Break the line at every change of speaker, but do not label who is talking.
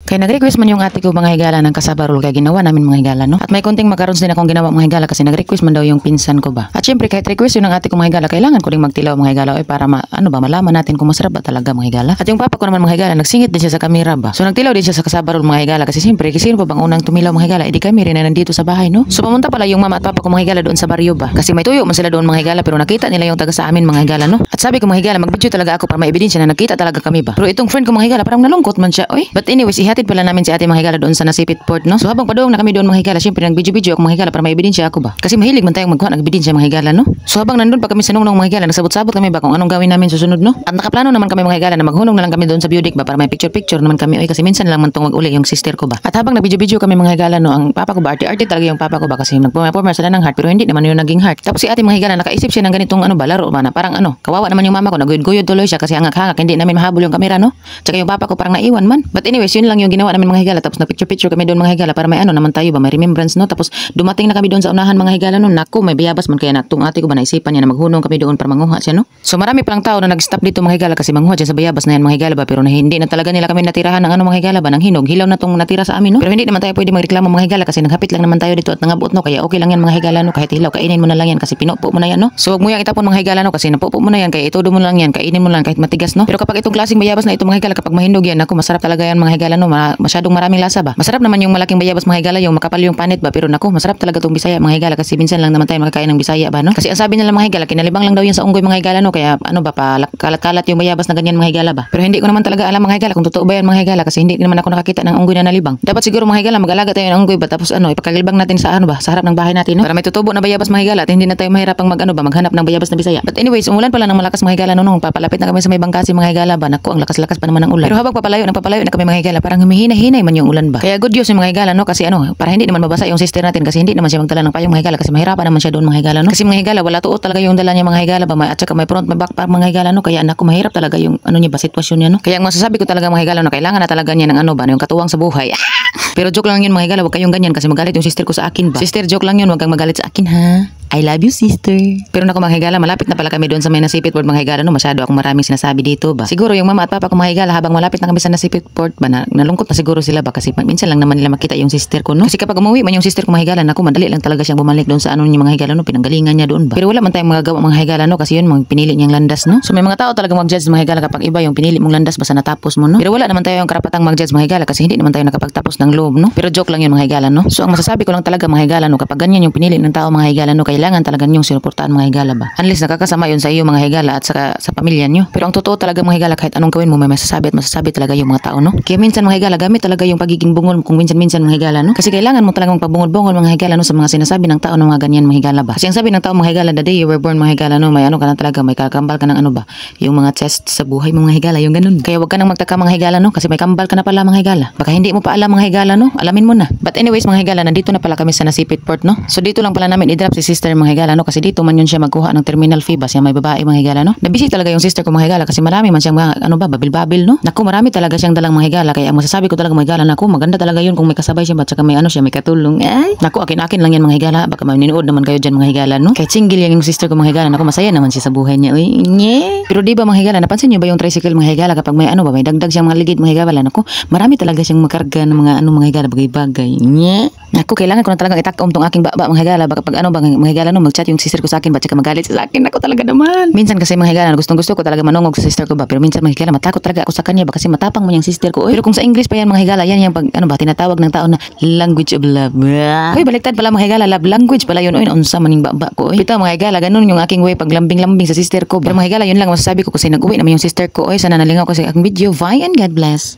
Kaya nag-request man yung ate ko mga higala ng kasabarol kaya ginawa namin mga higala no. At may konting macarons din akong ginawa mga higala kasi nag-request man daw yung pinsan ko ba. At syempre kahit request yun ng ate ko mga higala kailangan ko ring magtilaw mga higala para malaman natin kung masarap ba talaga mga higala. At yung papa ko naman mga higala nagsingit din siya sa kamera ba. So nagtilaw din siya sa kasabarol mga higala kasi syempre sino pa bang unang tumilaw mga higala edi kami rin na nandito sa bahay no. So pumunta pala yung mama at papa ko mga higala doon sa baryo ba. Kasi may tuyo man sila doon mga higala pero nakita nila yung taga sa amin mga higala no. At sabi ko mga higala mag-video talaga ako para may ebidensya na nakita talaga kami ba. Pero itong friend ko mga higala parang nalungkot man siya oy. But anyways ihatid pala namin si ate mga higala doon sa Nasipit Port no. So habang padoong na kami doon mga higala syempre nag-video ako mga higala para may ebidensya ako ba. Kasi mahilig man tayong magkuha ng ebidensya mga higala no. So habang nandun pa kami sa nunong mga higala nagsabot-sabot kami ba kung anong gawin namin susunod no. At nakaplano naman kami mga higala na maghunong na lang kami doon sa Budik ba para may picture naman kami oy kasi minsan lang man tong mag-uli yung sister ko ba. At habang nag-video kami mga higala no ang papa ko ba arte talaga yung papa ko ba kasi nagpo-perform sila ng heart pero hindi naman yun naging heart. Tapos si ate mga higala nakaisip siya ng ganitong laro ba na parang kawawa naman yung mama ko naguyod-guyod tuloy siya kasi hangak-hangak hindi namin mahabol yung kamera no. Tsaka yung papa ko parang naiwan man. But anyways yun lang yung ginawa namin mga higala tapos na picture kami doon mga higala para may naman tayo ba may remembrance no. Tapos dumating na kami doon sa unahan mga higala no. Naku may bayabas man kaya natong ate ko ba naisipan niya na maghunong kami doon para manguha siya no. So marami palang tao na nag-stop dito mga higala kasi manguha siya sa bayabas na yan mga higala ba pero hindi na talaga nila kami natirahan ng mga higala ba ng hinog hilaw na tong natira sa amin no. Pero hindi naman tayo pwede magreklamo mga higala kasi naghapit lang naman tayo dito at nangabot no kaya okay lang yan mga higala no kahit hilaw kainin mo na lang yan kasi pinupo mo na yan no. So wag mo yang itapon mga higala no kasi napupo mo na yan kaya itudo mo lang yan kainin mo lang kahit matigas no. Pero kapag itong klaseng bayabas na ito mga higala kapag mahinog yan naku masarap talaga yan mga higala no masyadong maraming lasa ba. Masarap naman yung malaking bayabas mga higala yung makapal yung panit ba pero naku masarap talaga tong Bisaya mga higala kasi minsan lang naman tayo makakain ng Bisaya ba no. Kasi ang sabi nila mga higala kinalibang lang daw yan sa unggoy mga higala no kaya ba kalat-kalat yung bayabas na ganyan mga higala ba. Pero hindi ko naman talaga alam mga higala kung totoo ba yan mga higala kasi hindi naman ako nakakita ng unggoy na nalibang. Dapat siguro mga higala mag-alaga tayo ng unggoy ba tapos ipakagilbang natin sa sa harap ng bahay natin no para may tutubo na bayabas mga higala at hindi na tayo mahirapang maghanap ng bayabas na Bisaya. But anyways umulan pala ng malakas mga higala no nung papalapit na kami sa may bangkasi mga higala ba naku ang lakas-lakas pa naman ng ulan. Pero habang papalayo na kami mga higala parang humihina-hinay man yung ulan ba. Kaya good news yung mga higala no kasi para hindi naman mabasa yung sister natin kasi hindi naman siya magdala ng payong mga higala kasi mahirapan naman siya doon mga higala no. Kasi mga higala wala tuot talaga yung dala niya mga higala ba at saka may front may back pa mga higala no kaya naku mahirap talaga yung niya ba sitwasyon niya no. Kaya ang masasabi ko talaga mga higala no kailangan na talaga niya ng yung katuwang sa buhay. Pero joke lang yun mga higala wag kayong ganyan kasi magalit yung sister ko sa akin ba. Sister joke lang yun wag kang magalit sa akin ha. I love you sister. Pero naku mga higala malapit na pala kami doon sa may Nasipit Port mga higala no masyado akong maraming sinasabi dito ba. Siguro yung mama at papa ko mga higala habang malapit na kami sa Nasipit Port ba nalungkot na siguro sila ba kasi minsan lang naman nila makita yung sister ko no. Kasi kapag umuwi man yung sister ko mga higala naku madali lang talaga siyang bumalik doon sa niya mga higala no pinanggalingan niya doon ba. Pero wala man tayong magagawa mga higala no kasi yun pinili niyang landas no. So may mga tao talaga mag-judge mga higala kapag iba yung pinili mong landas basta natapos mo no. Pero wala naman tayo yung karapatang mag-judge mga higala kasi hindi naman tayo nakapagtapos ng loob no. Pero joke lang yun mga higala no. So ang masasabi ko lang talaga mga higala no kapag ganyan yung pinili ng tao mga higala no kailangan talaga yung suportahan mga higala ba. Unless nakakasama yun sa iyo mga higala at sa pamilya nyo. Pero ang totoo talaga mga higala kahit anong gawin mo may masasabi talaga yung mga tao no. Kaya minsan mga higala gamit talaga yung pagiging bungol kung minsan mga higala no. Kasi kailangan mo talagang pagbungol-bungol mga higala no sa mga sinasabi ng tao ng mga ganyan mga higala ba. Kasi ang sabi ng tao mga higala the day you were born mga higala no may ka na talaga may kakambal ka ng ba yung mga test sa buhay mo mga higala yung ganun. Kaya wag ka nang magtaka mga higala no kasi may kambal ka na pala mga higala. Baka hindi mo pa alam mga higala no alamin mo na. But anyways mga higala nandito na pala kami sa Nasipit Port no. So dito lang pala namin i-drop si sister mga higala no kasi dito man yun siya magkuha ng terminal fee ba siya may babae mga higala no. Nabisi talaga yung sister ko mga higala kasi marami man siyang babil-babil no. Naku marami talaga siyang dalang mga higala kaya ang masasabi ko talaga mga higala naku maganda talaga yun kung may kasabay siya at saka may siya may katulong. Ay naku akin lang yan mga higala baka maninood naman kayo dyan mga higala no. Kahit single yung sister ko mga higala naku masaya naman siya sa buhay niya. Uy nye. Pero di ba mga higala napansin niyo ba yung tricycle mga higala kapag may may dagdag siyang mga ligid mga higala naku marami talaga siyang makarga ng mga mga higala bagay-bagay. Nye. Naku kailangan ko na talaga itakom tong aking baba mga higala baka pag mga higala no mag-chat yung sister ko sa akin ba tsaka magalit sa akin. Ako talaga naman. Minsan kasi mga higala gusto ko talaga manungog sa sister ko ba pero minsan mga higala matakot talaga ako sa kanya ba kasi matapang mo yung sister ko. Oy. Pero kung sa English pa yan mga higala yan yung pag tinatawag ng tao na language of love. Oy baliktad pala mga higala love language pala yun. Oy unsa maning baba ko. Oy. Bitaw mga higala ganun yung aking way pag lambing sa sister ko. Pero mga higala yun lang masasabi ko kasi nag-uwi naman yung sister ko. Oy sana nalingaw ko sa aking video. Bye and God bless.